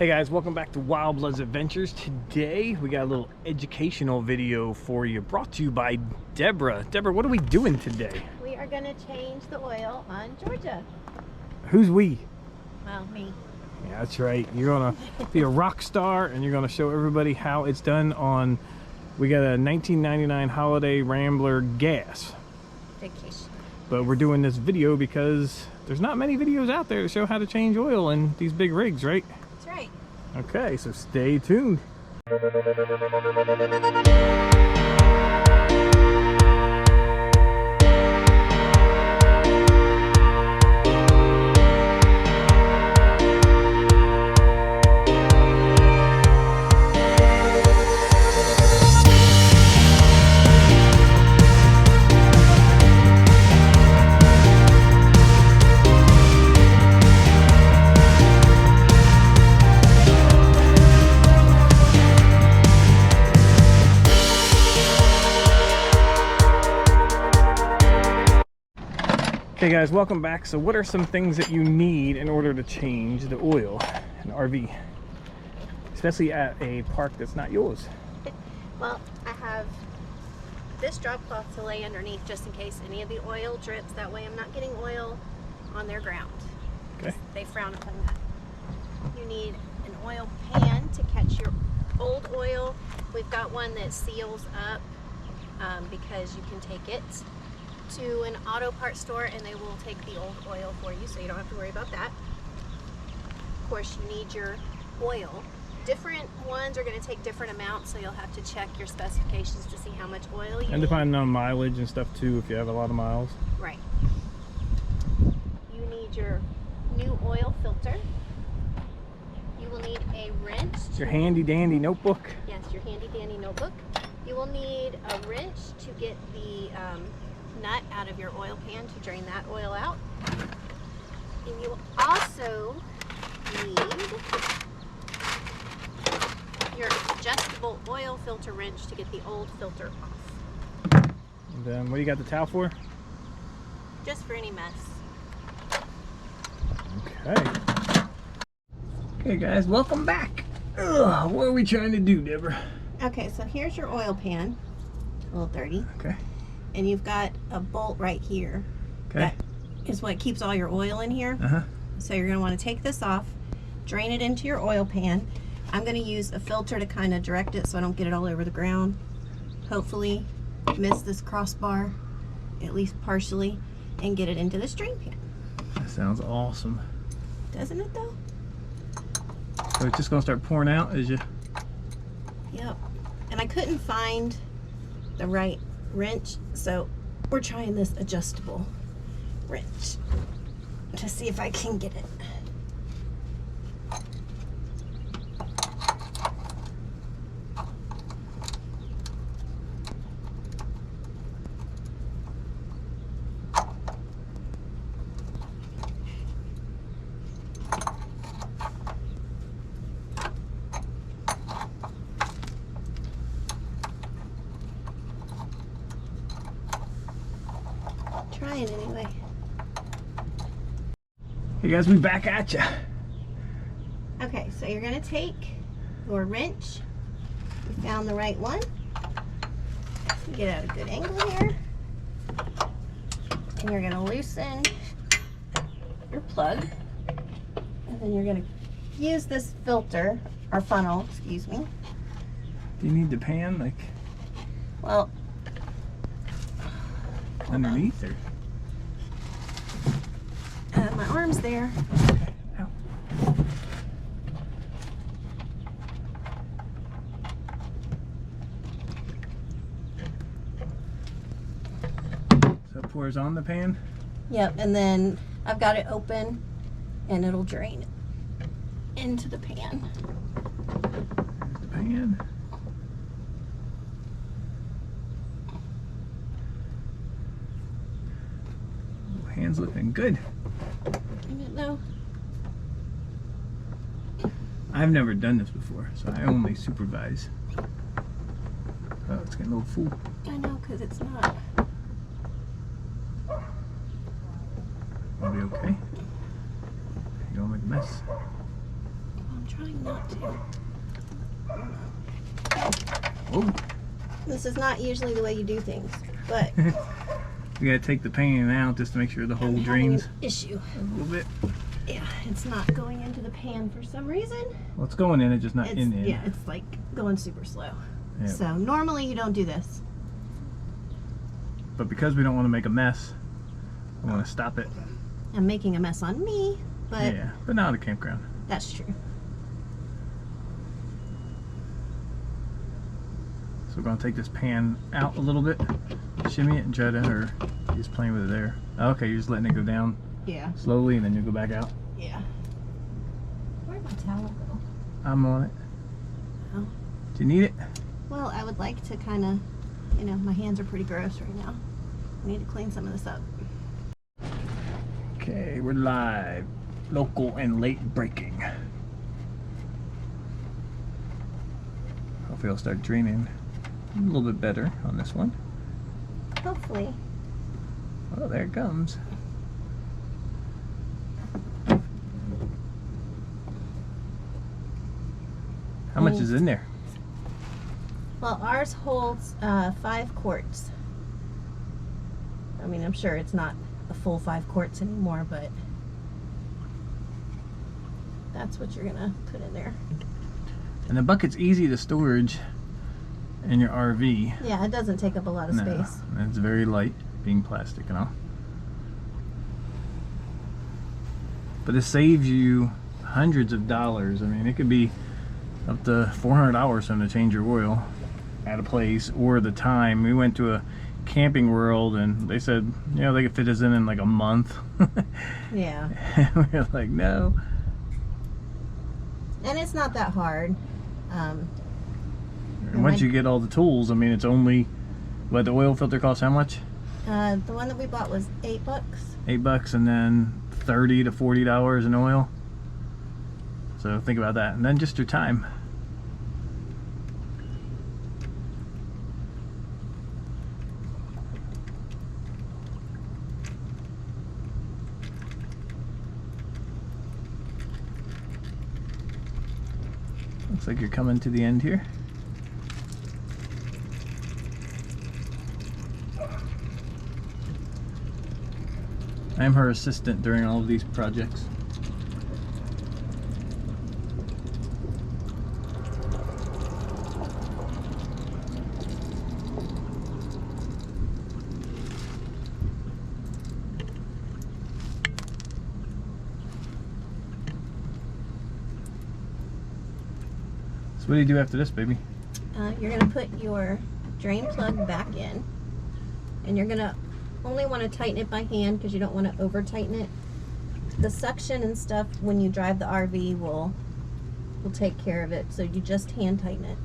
Hey guys, welcome back to Wild Bloods Adventures. Today we got a little educational video for you brought to you by Deborah. Deborah, what are we doing today? We are going to change the oil on Georgia. Who's we? Well, me. Yeah, that's right. You're gonna be a rock star and you're gonna show everybody how it's done on, we got a 1999 Holiday Rambler gas. Vacation. But we're doing this video because there's not many videos out there to show how to change oil in these big rigs, right? That's right. Okay, so stay tuned. Okay guys, welcome back. So what are some things that you need in order to change the oil in an RV? Especially at a park that's not yours. Well, I have this drop cloth to lay underneath just in case any of the oil drips. That way I'm not getting oil on their ground. Okay. They frown upon that. You need an oil pan to catch your old oil. We've got one that seals up because you can take it to an auto parts store and they will take the old oil for you, so you don't have to worry about that. Of course, you need your oil. Different ones are going to take different amounts, so you'll have to check your specifications to see how much oil you need. And depending on mileage and stuff too, if you have a lot of miles. Right. You need your new oil filter. You will need a wrench. Your handy dandy notebook. Yes, your handy dandy notebook. You will need a wrench to get the nut out of your oil pan to drain that oil out. And you will also need your adjustable oil filter wrench to get the old filter off. And then what do you got the towel for? Just for any mess. Okay. Okay guys, welcome back. Ugh, what are we trying to do, Deborah? Okay, so here's your oil pan. A little dirty. Okay. And you've got a bolt right here. Okay. That is what keeps all your oil in here. Uh-huh. So you're going to want to take this off, drain it into your oil pan. I'm going to use a filter to kind of direct it so I don't get it all over the ground. Hopefully miss this crossbar, at least partially, and get it into the drain pan. That sounds awesome. Doesn't it though? So it's just going to start pouring out as you... Yep. And I couldn't find the right wrench, so we're trying this adjustable wrench to see if I can get it. Trying anyway. Hey guys, we back at ya. Okay, so you're going to take your wrench. You found the right one. Get out a good angle here. And you're going to loosen your plug. And then you're going to use this filter, or funnel, excuse me. Do you need the pan, like, Well, underneath or? my arm's there. Okay. Ow. So it pours on the pan? Yep, and then I've got it open and it'll drain into the pan. There's the pan. Ooh, hand's looking good. Isn't it though? I've never done this before, so I only supervise. Oh, it's getting a little full. I know, because it's not. I'll be okay. You don't make a mess. I'm trying not to. Oh. This is not usually the way you do things, but You gotta take the pan out just to make sure the whole I'm having drains an issue. a little bit. Yeah, it's not going into the pan for some reason. Well, it's going in, it's just not in. Yeah, it's like going super slow. Yep. So normally you don't do this. But because we don't want to make a mess, I want to stop it. I'm making a mess on me, but Yeah, but not at a campground. that's true. So we're going to take this pan out a little bit, shimmy it and try to, or you're just playing with it there. Okay, you're just letting it go down Yeah. slowly and then you go back out. Yeah. Where'd my towel go? I'm on it. Oh. Do you need it? Well, I would like to kind of, you know, my hands are pretty gross right now. I need to clean some of this up. Okay, we're live. Local and late breaking. Hopefully it'll start draining a little bit better on this one. Hopefully. Oh, there it comes. How much is in there? Well, ours holds 5 quarts. I mean, I'm sure it's not a full 5 quarts anymore, but that's what you're gonna put in there. And the bucket's easy to storage in your RV. Yeah, it doesn't take up a lot of space. And it's very light, being plastic and all. But it saves you hundreds of dollars. I mean, it could be up to $400 for them to change your oil at a place, or the time. We went to a Camping World and they said, you know, they could fit us in like a month. Yeah. We were like, no. And it's not that hard. And once you get all the tools, I mean, it's only, what, the oil filter costs how much? The one that we bought was $8. $8, and then $30 to $40 in oil. So think about that, and then just your time. Looks like you're coming to the end here. I'm her assistant during all of these projects. So what do you do after this, baby? You're gonna put your drain plug back in, and you're gonna only want to tighten it by hand because you don't want to over tighten it. The suction and stuff when you drive the RV will take care of it, so you just hand tighten it.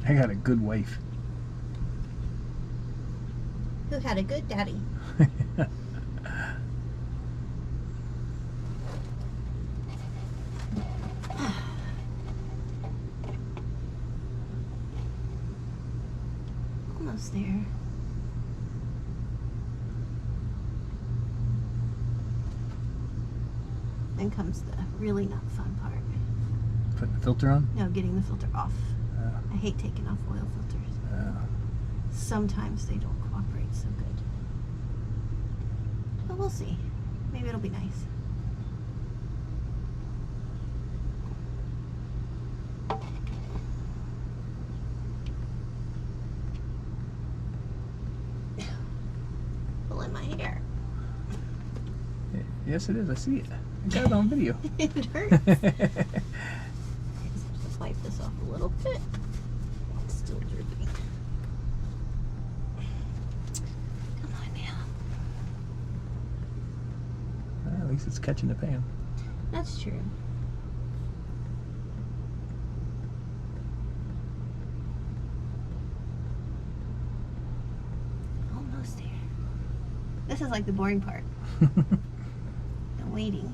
I got a good wife. Who had a good daddy? Almost there. Then comes the really not fun part. Putting the filter on? No, getting the filter off. I hate taking off oil filters. Sometimes they don't cooperate so good. But we'll see. Maybe it'll be nice. Pulling my hair. Yes, it is. I see it. I got it on video. It hurts. Just wipe this off a little bit. It's still dripping. Come on now. Well, at least it's catching the pan. That's true. Almost there. This is like the boring part. The waiting.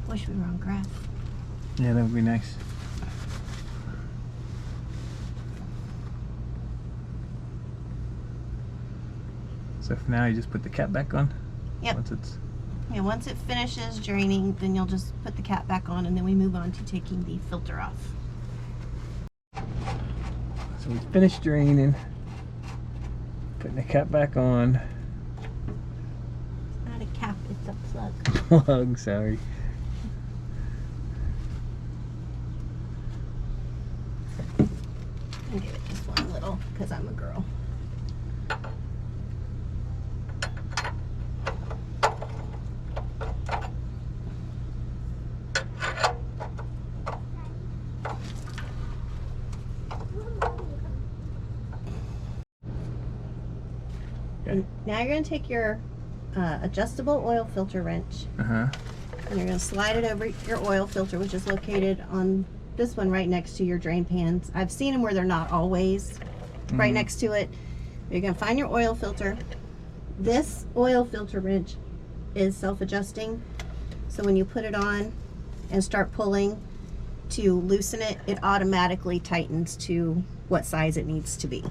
Wish we were on grass. Yeah, that would be nice. So for now, you just put the cap back on. Yep. Once it finishes draining, then you'll just put the cap back on, and then we move on to taking the filter off. So we finished draining, putting the cap back on. It's not a cap, it's a plug. Plug, sorry. I'll give it just one little, because I'm a girl. Okay. Now you're going to take your adjustable oil filter wrench, and you're going to slide it over your oil filter, which is located on this one right next to your drain pans. I've seen them where they're not always right next to it. You're going to find your oil filter. This oil filter wrench is self-adjusting, so when you put it on and start pulling to loosen it, it automatically tightens to what size it needs to be.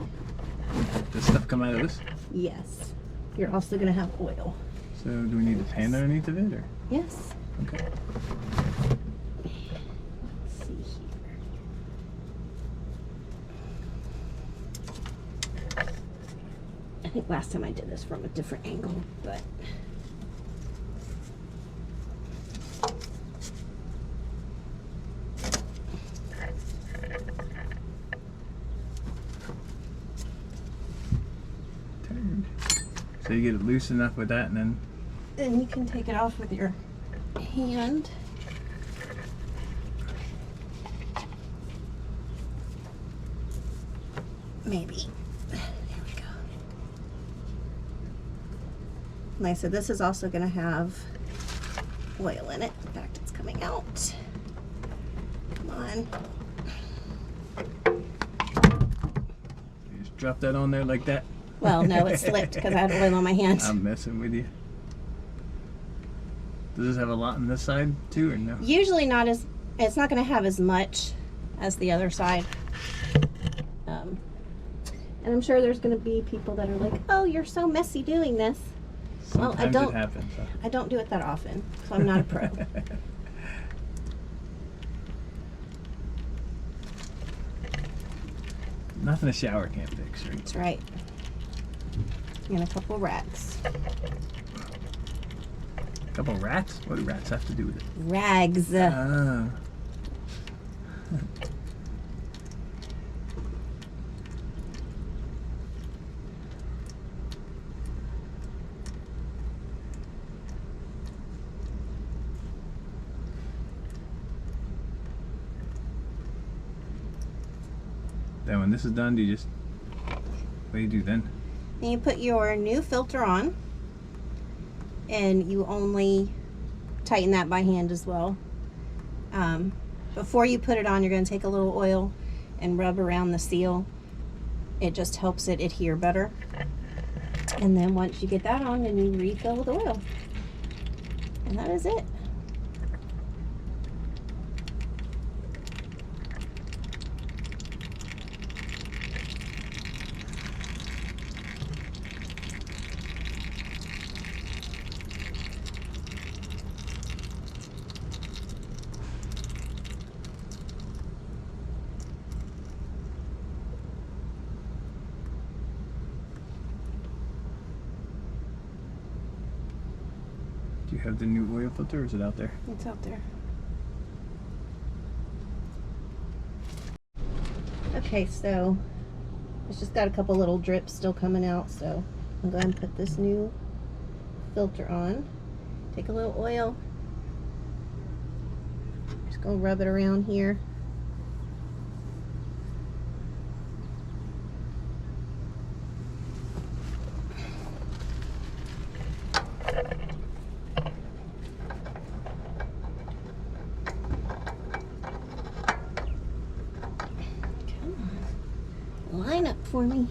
Does stuff come out of this? Yes. You're also going to have oil. So do we need the pan underneath of it, or? Yes. Okay. Let's see here. I think last time I did this from a different angle, but So you get it loose enough with that, and then you can take it off with your hand. Maybe. There we go. Like I said, this is also going to have oil in it. In fact, it's coming out. Come on. you just drop that on there like that. Well, no, it slipped because I had oil on my hand. I'm messing with you. Does this have a lot on this side too, or no? Usually not as, it's not going to have as much as the other side. And I'm sure there's going to be people that are like, oh, you're so messy doing this. Sometimes well, I don't, it happens. Huh? I don't do it that often, so I'm not a pro. Nothing a shower can't fix, right? That's right. And a couple rags. A couple rats? What do rats have to do with it? Rags. Oh. Then when this is done, do you just, what do you do then? Then you put your new filter on, and you only tighten that by hand as well. Before you put it on, you're going to take a little oil and rub around the seal. It just helps it adhere better. And then once you get that on, then you refill with oil. And that is it. Do you have the new oil filter, or is it out there? It's out there. Okay, so it's just got a couple little drips still coming out, so I'm going to put this new filter on. Take a little oil. Just gonna rub it around here. Line up for me.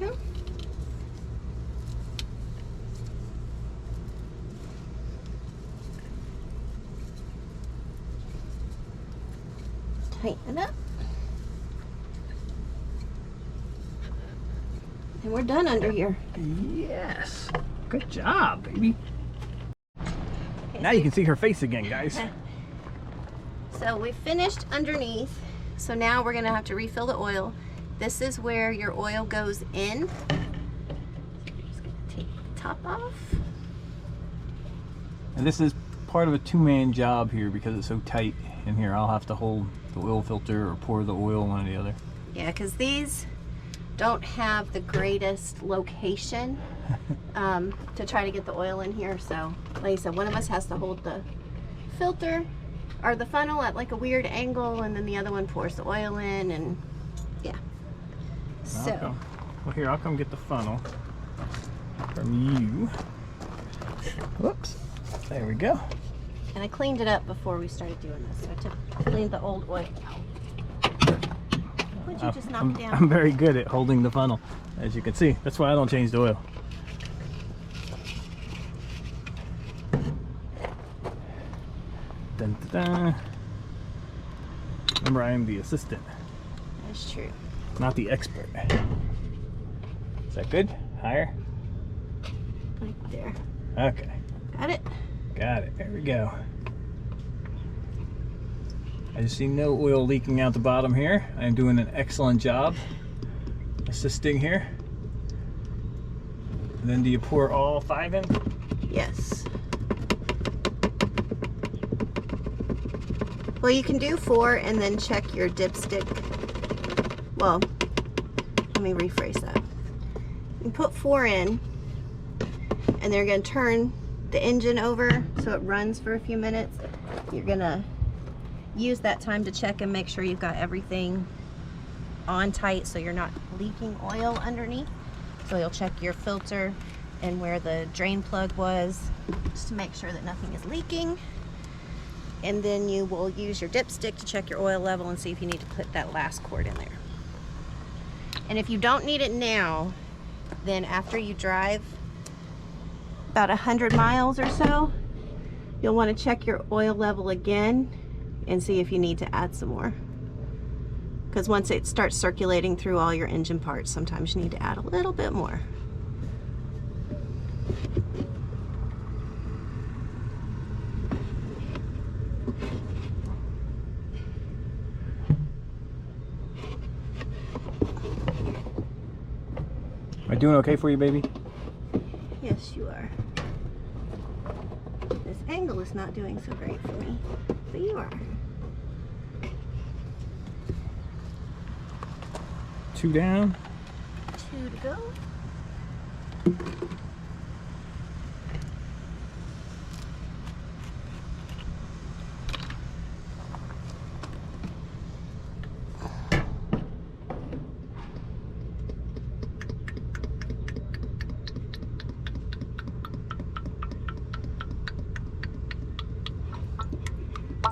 Okay. tighten it up. And we're done under here. Yes. Good job, baby. Okay, Now you can see her face again, guys. So we finished underneath. So now we're gonna have to refill the oil. This is where your oil goes in. Just gonna take the top off. And this is part of a two-man job here because it's so tight in here. I'll have to hold the oil filter or pour the oil, one or the other. Yeah, because these don't have the greatest location to try to get the oil in here. So like I said, one of us has to hold the filter or the funnel at like a weird angle, and then the other one pours the oil in, and yeah. So Okay. Well, here, I'll come get the funnel from you. Whoops. There we go. and I cleaned it up before we started doing this. So I took cleaned the old oil out. Would you just knock down? I'm very good at holding the funnel, as you can see. That's why I don't change the oil. Dun, dun, dun. Remember, I am the assistant, That's true. not the expert. Is that good? Higher? Right there. Okay. Got it? Got it. There we go. I just see no oil leaking out the bottom here. I am doing an excellent job assisting here. And then do you pour all 5 in? Yes. Well, you can do 4 and then check your dipstick. Well, let me rephrase that. You put 4 in, and they're going to turn the engine over so it runs for a few minutes. You're going to use that time to check and make sure you've got everything on tight so you're not leaking oil underneath. So you'll check your filter and where the drain plug was just to make sure that nothing is leaking. And then you will use your dipstick to check your oil level and see if you need to put that last quart in there. And if you don't need it now, then after you drive about 100 miles or so, you'll want to check your oil level again and see if you need to add some more. Because once it starts circulating through all your engine parts, sometimes you need to add a little bit more. Am I doing okay for you, baby? Yes, you are. This angle is not doing so great for me, but you are. 2 down. 2 to go.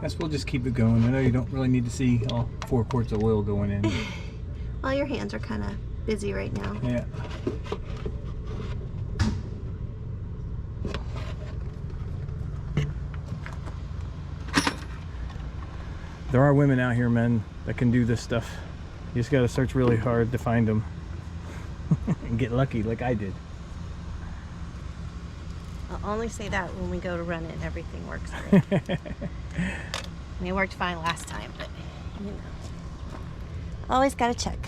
Guess we'll just keep it going. I know you don't really need to see all 4 quarts of oil going in. Well, your hands are kind of busy right now. Yeah. There are women out here, men, that can do this stuff. You just gotta search really hard to find them. And get lucky like I did. I'll only say that when we go to run it and everything works great. I mean, it worked fine last time, but you know. Always gotta check.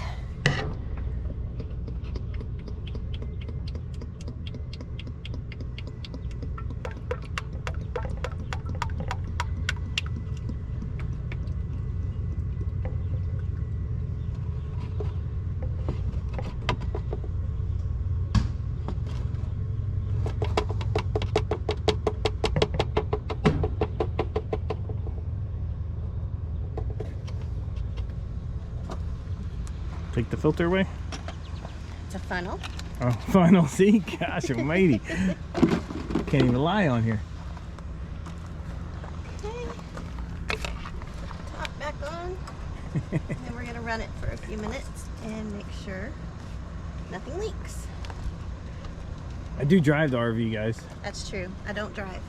Take the filter away. It's a funnel. Oh, final. See? Gosh almighty. Can't even lie on here. Okay. Top back on. And we're gonna run it for a few minutes and make sure nothing leaks. I do drive the RV, guys. That's true. I don't drive.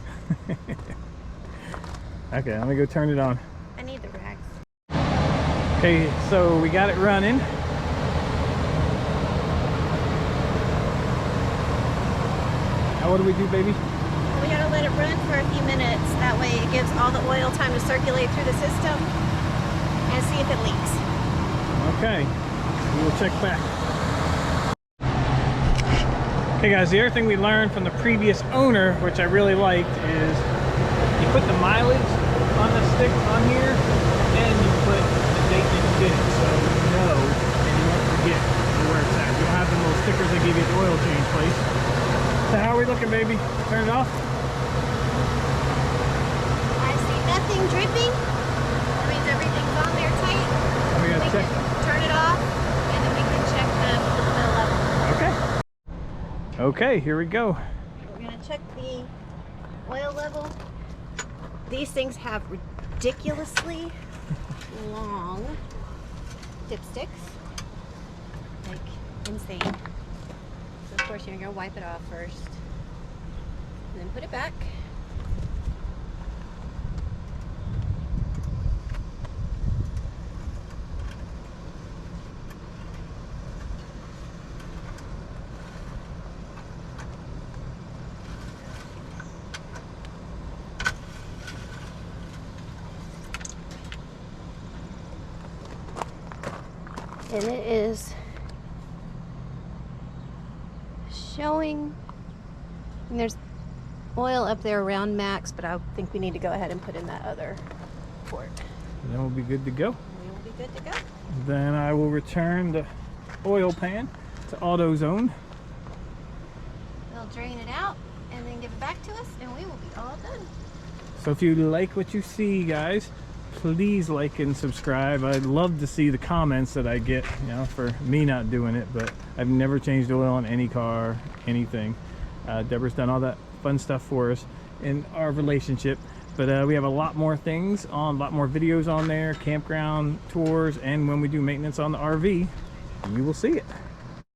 Okay, let me go turn it on. I need the rags. Okay, so we got it running. Now what do we do, baby? We gotta let it run for a few minutes. That way it gives all the oil time to circulate through the system and see if it leaks. Okay, we will check back. Okay guys, the other thing we learned from the previous owner, which I really liked, is you put the mileage on the stick on here, and you put the date that you did it, so you know and you won't forget where it's at. You don't have the little stickers they give you at the oil change place. So how are we looking, baby? Turn it off? I see nothing dripping. That means everything's on there tight. We gotta check. Can turn it off, and then we can check the oil level. Okay. Okay, here we go. We're gonna check the oil level. These things have ridiculously long dipsticks, like insane. So of course you're gonna wipe it off first, and then put it back. And it is showing, and there's oil up there around max, but I think we need to go ahead and put in that other port. And then we'll be good to go. We will be good to go. Then I will return the oil pan to AutoZone. We'll drain it out and then give it back to us, and we will be all done. So if you like what you see, guys, please like and subscribe. I'd love to see the comments that I get, you know, for me not doing it, but I've never changed oil on any car, anything. Deborah's done all that fun stuff for us in our relationship, but we have a lot more things on, a lot more videos on there, campground tours, and when we do maintenance on the RV, you will see it.